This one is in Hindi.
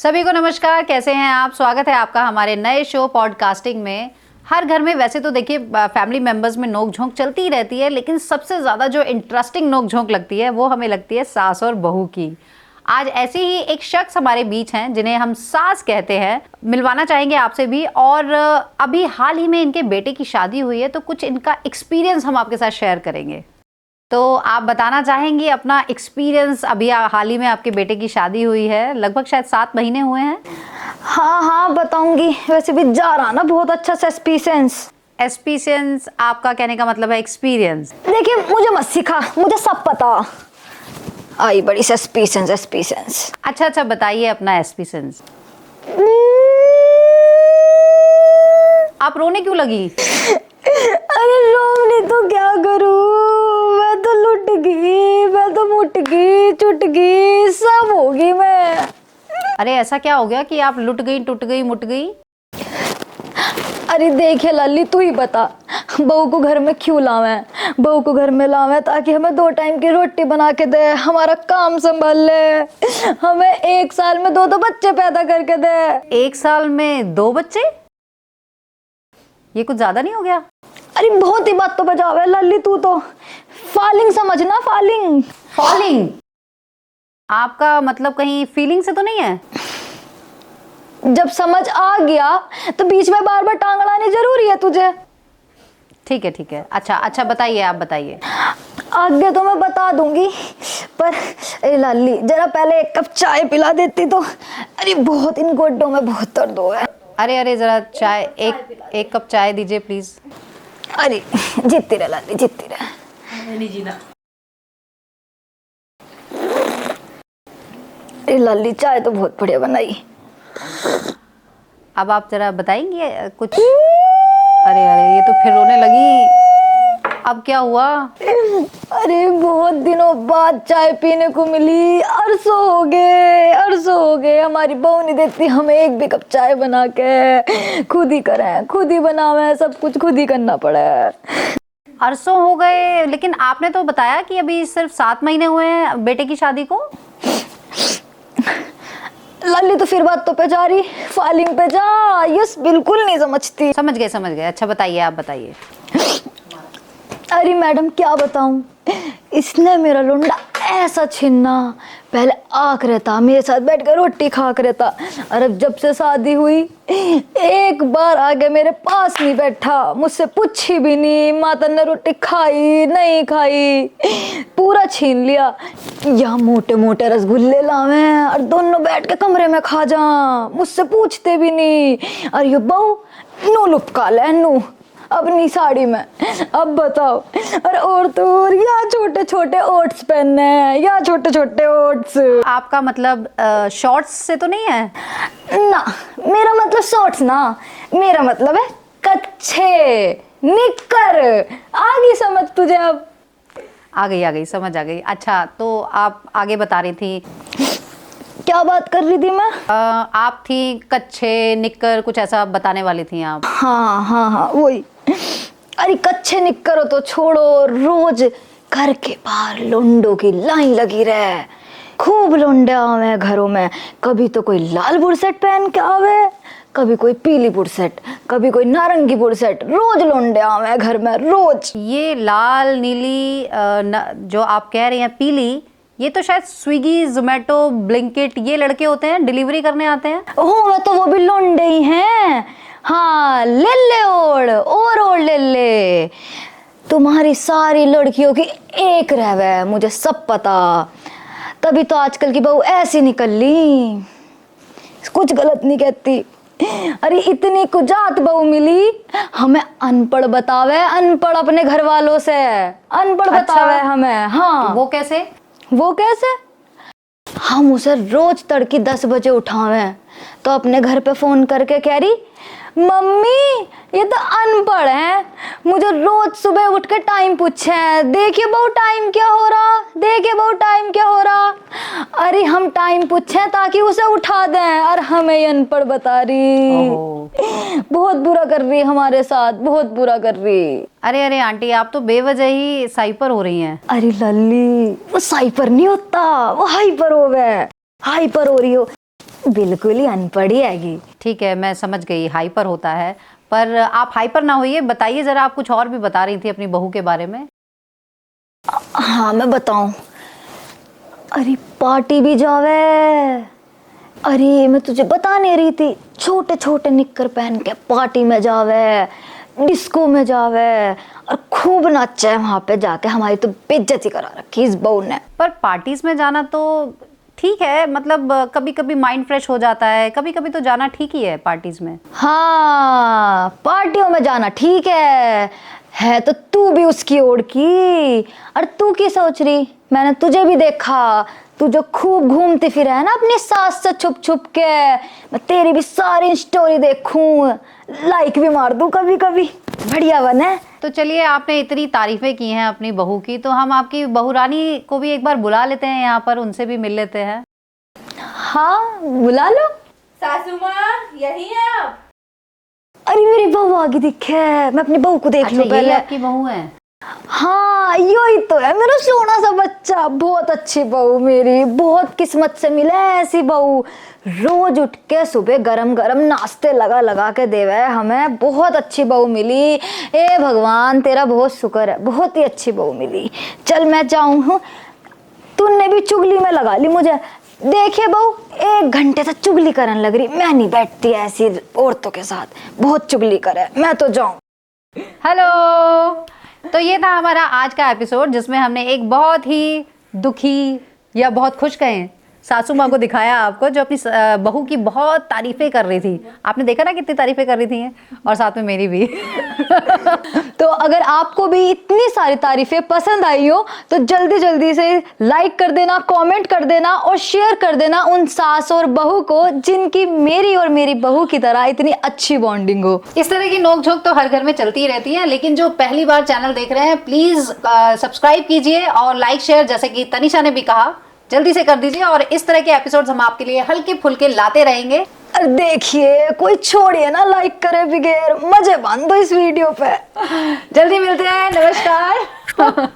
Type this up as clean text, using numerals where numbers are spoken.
सभी को नमस्कार, कैसे हैं आप। स्वागत है आपका हमारे नए शो पॉडकास्टिंग में। हर घर में वैसे तो देखिए फैमिली मेंबर्स में नोक झोंक चलती ही रहती है, लेकिन सबसे ज़्यादा जो इंटरेस्टिंग नोक झोंक लगती है वो हमें लगती है सास और बहू की। आज ऐसे ही एक शख्स हमारे बीच हैं जिन्हें हम सास कहते हैं, मिलवाना चाहेंगे आपसे भी। और अभी हाल ही में इनके बेटे की शादी हुई है, तो कुछ इनका एक्सपीरियंस हम आपके साथ शेयर करेंगे। तो आप बताना चाहेंगी अपना एक्सपीरियंस। अभी हाल ही में आपके बेटे की शादी हुई है, लगभग शायद 7 महीने हुए हैं। हाँ बताऊंगी। वैसे भी जा रहा ना बहुत अच्छा सा एक्सपीरियंस। एक्सपीरियंस आपका कहने का मतलब है एक्सपीरियंस। देखिए मुझे मत सिखा, मुझे सब पता। आई बड़ी सा एक्सपीरियंस। अच्छा बताइए अपना एक्सपीरियंस। आप रोने क्यों लगी? अरे रोने तो क्या करूं, मैं तो लुट गई, मैं तो मुट गई, चुट गई, सब होगी मैं। अरे ऐसा क्या हो गया कि आप लुट गई, टूट गई, मुट गई? अरे देखिए लल्ली, तू ही बता, बहू को घर में क्यों लावे? बहू को घर में लावे ताकि हमें 2 टाइम की रोटी बना के दे, हमारा काम संभाल ले, हमें 1 साल में 2 बच्चे पैदा करके दे। 1 साल में 2 बच्चे? ये कुछ ज्यादा नहीं हो गया? अरे बहुत ही बात तो बजावे लल्ली, तू तो फॉलिंग समझना, फॉलिंग। आपका मतलब कहीं फीलिंग से तो नहीं है? जब समझ आ गया तो बीच में बार बार टांग अड़ानी जरूरी है तुझे? ठीक है। अच्छा बताइए, आप बताइए। आगे तो मैं बता दूंगी, पर ए लल्ली जरा पहले 1 कप चाय पिला देती तो। अरे बहुत इन गोड्डों में बहुत दर्द हो है। अरे जरा चाय, एक कप चाय दीजिए प्लीज। अरे जीतती रह लल्ली, जीतती रह। अरे लल्ली चाय तो बहुत बढ़िया बनाई। अब आप जरा बताएंगे कुछ। अरे ये तो फिर रोने लगी। अब क्या हुआ? अरे बहुत दिनों बाद चाय पीने को मिली। अरसों हो गए हमारी बहू नहीं देती हमें 1 भी कप चाय बना के। खुद ही करें, खुद ही बनावे, सब कुछ खुद ही करना पड़ा है। अरसों हो गए, लेकिन आपने तो बताया कि अभी सिर्फ 7 महीने हुए हैं बेटे की शादी को। लल्ली तो फिर बात तो पे जा रही, फॉलिंग पे जा। यस बिल्कुल नहीं समझती। समझ गए। अच्छा बताइए, आप बताइए। अरे मैडम क्या बताऊं, इसने मेरा लुंडा ऐसा छीना। पहले आक रहता, मेरे साथ बैठ कर रोटी खा कर रहता, और अब जब से शादी हुई 1 बार आगे मेरे पास नहीं बैठा, मुझसे पूछी भी नहीं माता ने रोटी खाई नहीं खाई, पूरा छीन लिया। या मोटे मोटे रसगुल्ले लावे और दोनों बैठ के कमरे में खा जा, मुझसे पूछते भी नहीं। और ये बहू नू लुपका ले नू अपनी साड़ी में। अब बताओ, और तो और या छोटे छोटे ओट्स पहनने हैं, या छोटे छोटे ओट्स। आपका मतलब शॉर्ट्स से तो नहीं है ना? मेरा मतलब शॉर्ट्स ना, मेरा मतलब है कच्छे निक्कर। आ गई समझ तुझे अब? आ गई, समझ आ गई। अच्छा तो आप आगे बता रही थी। क्या बात कर रही थी मैं? आप थी कच्छे निक्कर, कुछ ऐसा बताने वाली थी आप। हाँ वही। अरे कच्छे निक्कर हो तो छोड़ो, रोज घर के बाहर लुंडों की लाइन लगी रहे। खूब लुंडे आवे घरों में, कभी तो कोई लाल बुरसेट पहन के आवे, कभी कोई पीली बुरसेट, कभी कोई नारंगी बुरसेट। रोज लुंडे आवे घर में, रोज। ये लाल नीली जो आप कह रही हैं पीली, ये तो शायद स्विगी, जोमेटो, ब्लिंकिट ये लड़के होते हैं, डिलीवरी करने आते हैं। ओह तो वो भी लुंडे ही हैं। हाँ ले ले और ले ले। तुम्हारी सारी लड़कियों की एक रहवे, मुझे सब पता। तभी तो आजकल की बहू ऐसी निकल ली, कुछ गलत नहीं कहती। अरे इतनी कुजात बहू मिली, हमें अनपढ़ बतावे, अनपढ़ अपने घर वालों से अनपढ़ बतावे हमें। हाँ वो कैसे? हम उसे रोज तड़की 10 बजे उठावे तो अपने घर पे फोन करके कह रही, मम्मी ये तो अनपढ़ है, मुझे रोज सुबह उठ के टाइम पूछे, देखिए बहु टाइम क्या हो रहा। अरे हम टाइम पूछे ताकि उसे उठा दें, और हमें ये अनपढ़ बता रही। बहुत बुरा कर रही हमारे साथ, बहुत बुरा कर रही। अरे आंटी, आप तो बेवजह ही साइपर हो रही हैं। अरे लल्ली, वो साइपर नहीं होता, वो हाइपर हो गए, हाइपर हो रही हो। बिल्कुल ही अनपढ़ ही हैगी। ठीक है, मैं समझ गई, हाइपर होता है, पर आप हाइपर ना होइए। बताइए जरा, आप कुछ और भी बता रही थी अपनी बहू के बारे में। हाँ मैं बताऊं, अरे पार्टी भी जावे, अरे मैं तुझे बता नहीं रही थी, छोटे छोटे निक्कर पहन के पार्टी में जावे, डिस्को में जावे और खूब नाचे वहां पे जाके। हमारी तो बेइज्जती करा रखी इस बहू ने। पर पार्टीज में जाना तो ठीक है, मतलब कभी कभी माइंड फ्रेश हो जाता है, कभी कभी तो जाना ठीक ही है पार्टीज में। हाँ पार्टियों में जाना ठीक है तो तू भी उसकी ओर की। और तू क्या सोच रही, मैंने तुझे भी देखा, तू जो खूब घूमती फिर है ना अपनी सास से छुप छुप के। मैं तेरी भी सारी स्टोरी देखूं, लाइक भी मार दूं कभी कभी, बढ़िया बने। तो चलिए, आपने इतनी तारीफें की हैं अपनी बहू की, तो हम आपकी बहू रानी को भी एक बार बुला लेते हैं यहाँ पर, उनसे भी मिल लेते हैं। हाँ बुला लो। सासू माँ यही है आप? अरे मेरी बहू आगे दिखे, मैं अपनी बहू को देख अच्छा, लूं ये पहले। आपकी बहू है? हाँ यही तो है मेरा सोना सा बच्चा, बहुत अच्छी बहू मेरी, बहुत किस्मत से मिला है ऐसी बहू। रोज उठ के सुबह गरम गरम नाश्ते लगा लगा के देवे हमें, बहुत अच्छी बहू मिली। ए भगवान तेरा बहुत शुक्र है, बहुत ही अच्छी बहू मिली। चल मैं जाऊं हूँ, तूने भी चुगली में लगा ली मुझे। देखिए बहू 1 घंटे से चुगली करने लग रही, मैं नहीं बैठती ऐसी औरतों के साथ, बहुत चुगली करे, मैं तो जाऊं। हेलो, तो ये था हमारा आज का एपिसोड, जिसमें हमने एक बहुत ही दुखी या बहुत खुश कहें सासू माँ को दिखाया आपको, जो अपनी बहू की बहुत तारीफें कर रही थी। आपने देखा ना कितनी तारीफें कर रही थी, और साथ में मेरी भी। तो अगर आपको भी इतनी सारी तारीफें पसंद आई हो तो जल्दी जल्दी से लाइक कर देना, कमेंट कर देना और शेयर कर देना उन सास और बहू को जिनकी मेरी और मेरी बहू की तरह इतनी अच्छी बॉन्डिंग हो। इस तरह की नोक-झोंक तो हर घर में चलती ही रहती है, लेकिन जो पहली बार चैनल देख रहे हैं, प्लीज सब्सक्राइब कीजिए और लाइक शेयर, जैसे कि तनिषा ने भी कहा, जल्दी से कर दीजिए। और इस तरह के एपिसोड्स हम आपके लिए हल्के फुल्के लाते रहेंगे। अरे देखिए कोई छोड़िए ना लाइक करे बगैर, मजे बांध दो इस वीडियो पे। जल्दी मिलते हैं, नमस्कार।